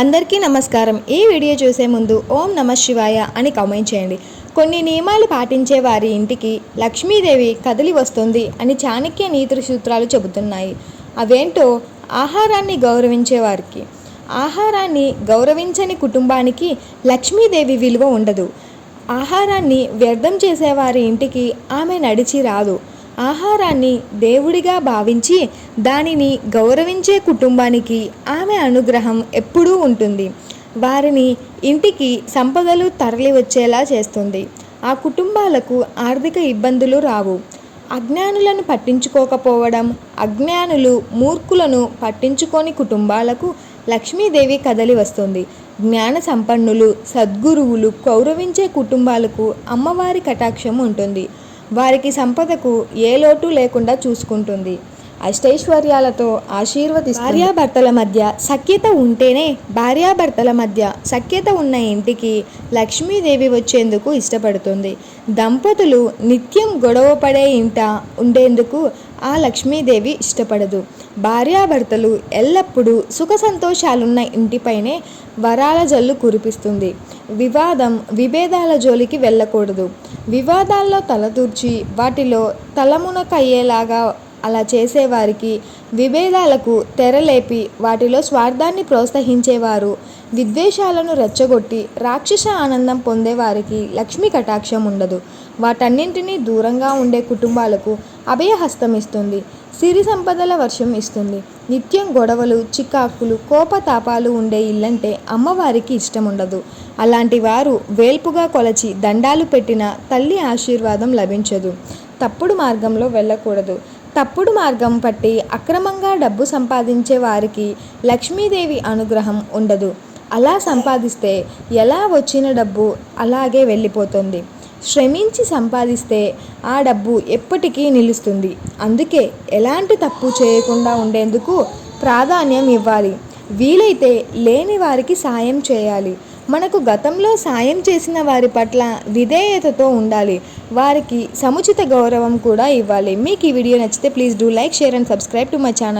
అందరికీ నమస్కారం. ఈ వీడియో చూసే ముందు ఓం నమ శివాయ అని కామెంట్ చేయండి. కొన్ని నియమాలు పాటించే వారి ఇంటికి లక్ష్మీదేవి కదిలి వస్తుంది అని చాణక్య నీతి సూత్రాలు చెబుతున్నాయి. అవేంటో ఆహారాన్ని గౌరవించే వారికి, ఆహారాన్ని గౌరవించని కుటుంబానికి లక్ష్మీదేవి విలువ ఉండదు. ఆహారాన్ని వ్యర్థం చేసేవారి ఇంటికి ఆమె నడిచి రాదు. ఆహారాన్ని దేవుడిగా భావించి దానిని గౌరవించే కుటుంబానికి ఆమె అనుగ్రహం ఎప్పుడూ ఉంటుంది. వారిని ఇంటికి సంపదలు తరలి వచ్చేలా చేస్తుంది. ఆ కుటుంబాలకు ఆర్థిక ఇబ్బందులు రావు. అజ్ఞానులను పట్టించుకోకపోవడం, అజ్ఞానులు మూర్ఖులను పట్టించుకోని కుటుంబాలకు లక్ష్మీదేవి కదలి వస్తుంది. జ్ఞాన సంపన్నులు, సద్గురువులు గౌరవించే కుటుంబాలకు అమ్మవారి కటాక్షం ఉంటుంది. వారికి సంపదకు ఏ లోటు లేకుండా చూసుకుంటుంది. అష్టైశ్వర్యాలతో ఆశీర్వదిస్తుంది. భార్యాభర్తల మధ్య సఖ్యత ఉన్న ఇంటికి లక్ష్మీదేవి వచ్చేందుకు ఇష్టపడుతుంది. దంపతులు నిత్యం గొడవ పడే ఇంట ఉండేందుకు ఆ లక్ష్మీదేవి ఇష్టపడదు. భార్యాభర్తలు ఎల్లప్పుడూ సుఖ సంతోషాలున్న ఇంటిపైనే వరాల జల్లు కురిపిస్తుంది. విభేదాల జోలికి వెళ్ళకూడదు. వివాదాల్లో తలదూర్చి వాటిలో తలమునకయ్యేలాగా అలా చేసేవారికి, విభేదాలకు తెరలేపి వాటిలో స్వార్థాన్ని ప్రోత్సహించేవారు, విద్వేషాలను రెచ్చగొట్టి రాక్షస ఆనందం పొందేవారికి లక్ష్మీ కటాక్షం ఉండదు. వాటన్నింటినీ దూరంగా ఉండే కుటుంబాలకు అభయహస్తం ఇస్తుంది. సిరి సంపదల వర్షం ఇస్తుంది. నిత్యం గొడవలు, చికాకులు, కోపతాపాలు ఉండే ఇల్లంటే అమ్మవారికి ఇష్టం ఉండదు. అలాంటి వారు వేల్పుగా కొలచి దండాలు పెట్టిన తల్లి ఆశీర్వాదం లభించదు. తప్పుడు మార్గంలో వెళ్ళకూడదు. తప్పుడు మార్గం పట్టి అక్రమంగా డబ్బు సంపాదించే వారికి లక్ష్మీదేవి అనుగ్రహం ఉండదు. అలా సంపాదిస్తే ఎలా వచ్చిన డబ్బు అలాగే వెళ్ళిపోతుంది. శ్రమించి సంపాదిస్తే ఆ డబ్బు ఎప్పటికీ నిలుస్తుంది. అందుకే ఎలాంటి తప్పు చేయకుండా ఉండేందుకు ప్రాధాన్యం ఇవ్వాలి. వీలైతే లేని వారికి సాయం చేయాలి. మనకు గతంలో సాయం చేసిన వారి పట్ల విధేయతతో ఉండాలి. వారికి సముచిత గౌరవం కూడా ఇవ్వాలి. మీకు ఈ వీడియో నచ్చితే please do like, share and subscribe to my channel.